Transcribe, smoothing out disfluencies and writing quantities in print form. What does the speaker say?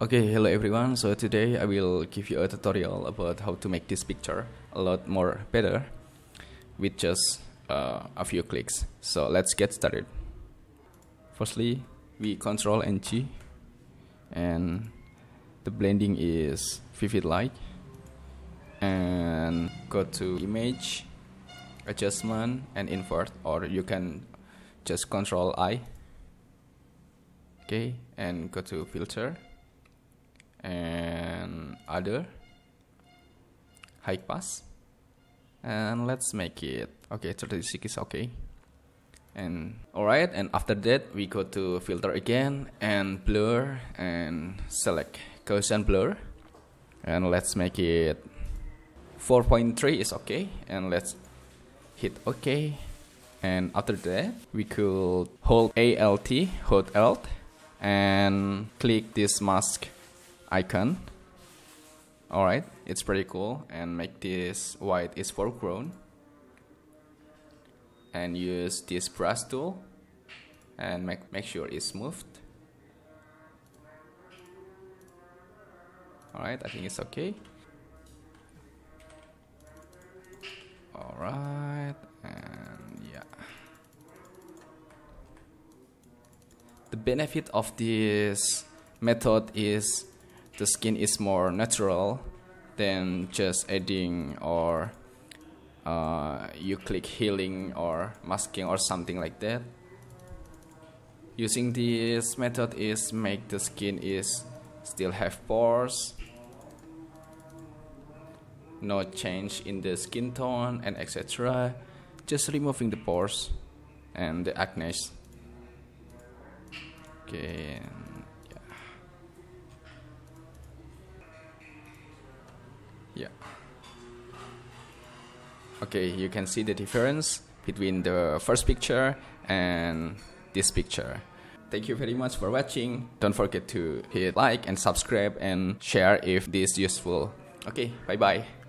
Okay, hello everyone. So today I will give you a tutorial about how to make this picture a lot more better with just a few clicks. So let's get started. Firstly, we Control and G, and the blending is vivid light, and go to Image, Adjustment, and Invert, or you can just Control I. Okay, and go to Filter and Other, High Pass, and let's make it okay. 36 is okay. And alright, and after that we go to Filter again and Blur and select Gaussian Blur, and let's make it 4.3 is okay, and let's hit OK. And after that we could hold Alt and click this mask icon. Alright, it's pretty cool, and make this white is foreground, and use this brush tool and make sure it's smoothed. Alright, I think it's okay. Alright, and yeah. The benefit of this method is the skin is more natural than just adding or you click healing or masking or something like that. Using this method is make the skin is still have pores, no change in the skin tone and etc. Just removing the pores and the acne. Okay. Yeah. Okay, you can see the difference between the first picture and this picture. Thank you very much for watching. Don't forget to hit like and subscribe and share if this is useful. Okay, bye bye.